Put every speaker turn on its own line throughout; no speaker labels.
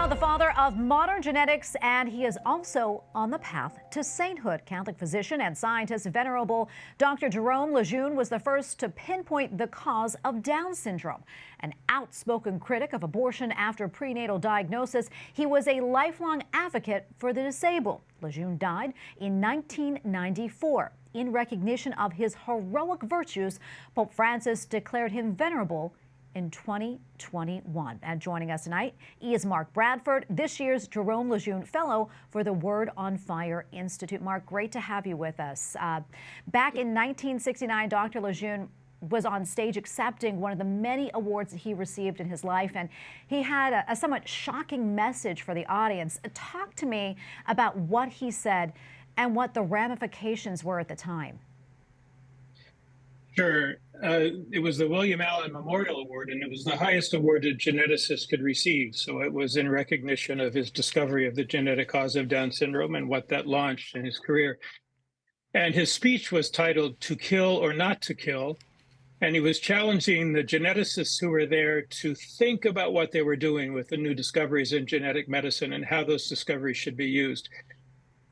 now the father of modern genetics, and he is also on the path to sainthood. Catholic physician and scientist Venerable Dr. Jerome Lejeune was the first to pinpoint the cause of Down syndrome. An outspoken critic of abortion after prenatal diagnosis, he was a lifelong advocate for the disabled. Lejeune died in 1994. In recognition of his heroic virtues, Pope Francis declared him venerable in 2021. And joining us tonight is Mark Bradford, this year's Jerome Lejeune Fellow for the Word on Fire Institute. Mark, great to have you with us. Back in 1969, Dr. Lejeune was on stage accepting one of the many awards that he received in his life, and he had a somewhat shocking message for the audience. Talk to me about what he said and what the ramifications were at the time.
Sure. It was the William Allen Memorial Award, and it was the highest award a geneticist could receive. So it was in recognition of his discovery of the genetic cause of Down syndrome and what that launched in his career. And his speech was titled "To Kill or Not to Kill." And he was challenging the geneticists who were there to think about what they were doing with the new discoveries in genetic medicine and how those discoveries should be used.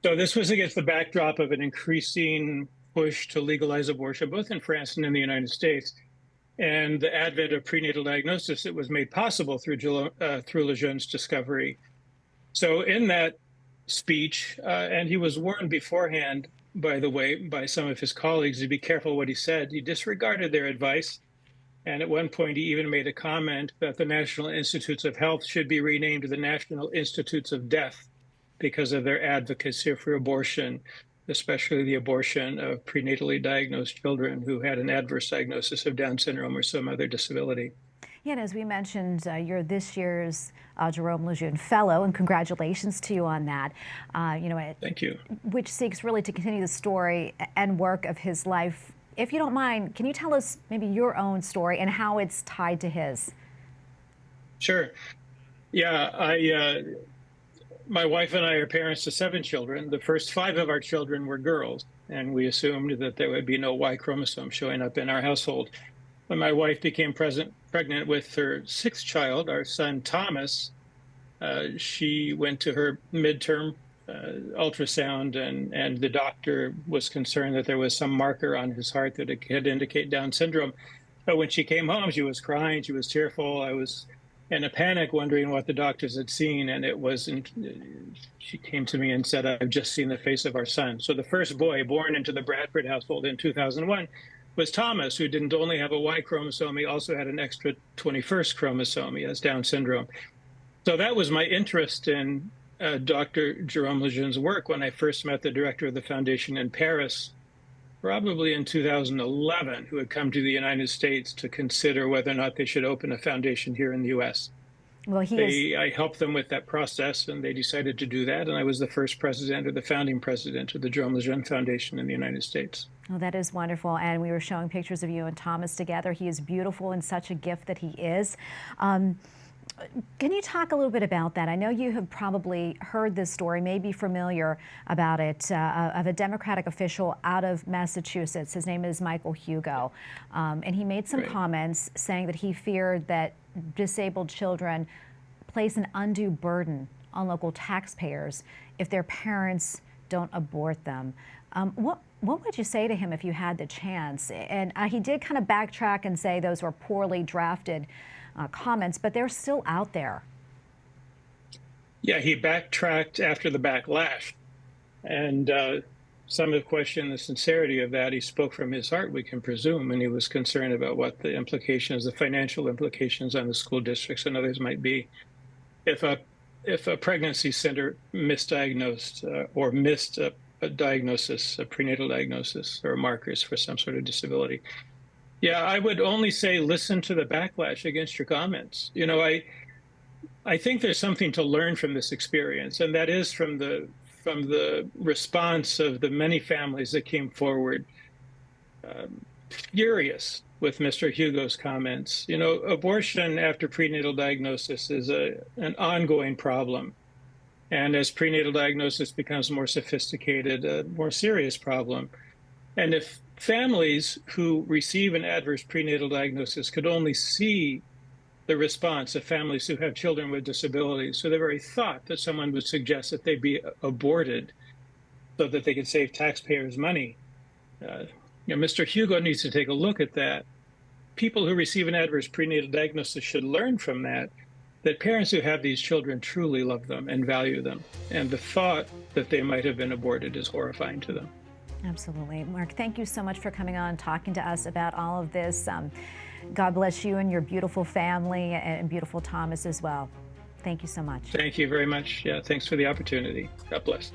So this was against the backdrop of an increasing push to legalize abortion, both in France and in the United States, and the advent of prenatal diagnosis. It was made possible through Lejeune's discovery. So in that speech, and he was warned beforehand, by the way, by some of his colleagues to be careful what he said. He disregarded their advice. And at one point, he even made a comment that the National Institutes of Health should be renamed to the National Institutes of Death because of their advocacy for abortion, especially the abortion of prenatally diagnosed children who had an adverse diagnosis of Down syndrome or some other disability.
Yeah, and as we mentioned, you're this year's Jerome Lejeune Fellow, and congratulations to you on that.
Thank you.
Which seeks really to continue the story and work of his life. If you don't mind, can you tell us maybe your own story and how it's tied to his?
Sure. Yeah, my wife and I are parents to 7 children. The first 5 of our children were girls, and we assumed that there would be no Y chromosome showing up in our household. When my wife became pregnant with her 6th child, our son Thomas, she went to her midterm ultrasound, and the doctor was concerned that there was some marker on his heart that it could indicate Down syndrome. But when she came home, she was crying, she was tearful. I was in a panic, wondering what the doctors had seen, and it wasn't. She came to me and said, "I've just seen the face of our son." So the first boy born into the Bradford household in 2001 was Thomas, who didn't only have a Y chromosome, he also had an extra 21st chromosome. He has Down syndrome. So that was my interest in Dr. Jerome Lejeune's work when I first met the director of the foundation in Paris, probably in 2011, who had come to the United States to consider whether or not they should open a foundation here in the U.S.
Well,
I helped them with that process, and they decided to do that. And I was the first president, or the founding president, of the Jerome Lejeune Foundation in the United States.
Oh, that is wonderful. And we were showing pictures of you and Thomas together. He is beautiful and such a gift that he is. Can you talk a little bit about that? I know you have probably heard this story, may be familiar about it, of a Democratic official out of Massachusetts. His name is Michael Hugo. And he made some comments saying that he feared that disabled children place an undue burden on local taxpayers if their parents don't abort them. What would you say to him if you had the chance? And he did kind of backtrack and say those were poorly drafted comments, but they're still out there.
Yeah, he backtracked after the backlash. And some have questioned the sincerity of that. He spoke from his heart, we can presume, and he was concerned about what the implications, the financial implications on the school districts and others might be if a pregnancy center misdiagnosed or missed a diagnosis, a prenatal diagnosis, or markers for some sort of disability. Yeah, I would only say listen to the backlash against your comments. You know, I think there's something to learn from this experience, and that is from the response of the many families that came forward furious with Mr. Hugo's comments. You know, abortion after prenatal diagnosis is an ongoing problem. And as prenatal diagnosis becomes more sophisticated, a more serious problem. And if families who receive an adverse prenatal diagnosis could only see the response of families who have children with disabilities. So the very thought that someone would suggest that they be aborted so that they could save taxpayers money, Mr. Hugo needs to take a look at that. People who receive an adverse prenatal diagnosis should learn from that parents who have these children truly love them and value them. And the thought that they might have been aborted is horrifying to them.
Absolutely. Mark, thank you so much for coming on, talking to us about all of this. God bless you and your beautiful family and beautiful Thomas as well. Thank you so much.
Thank you very much. Yeah, thanks for the opportunity. God bless.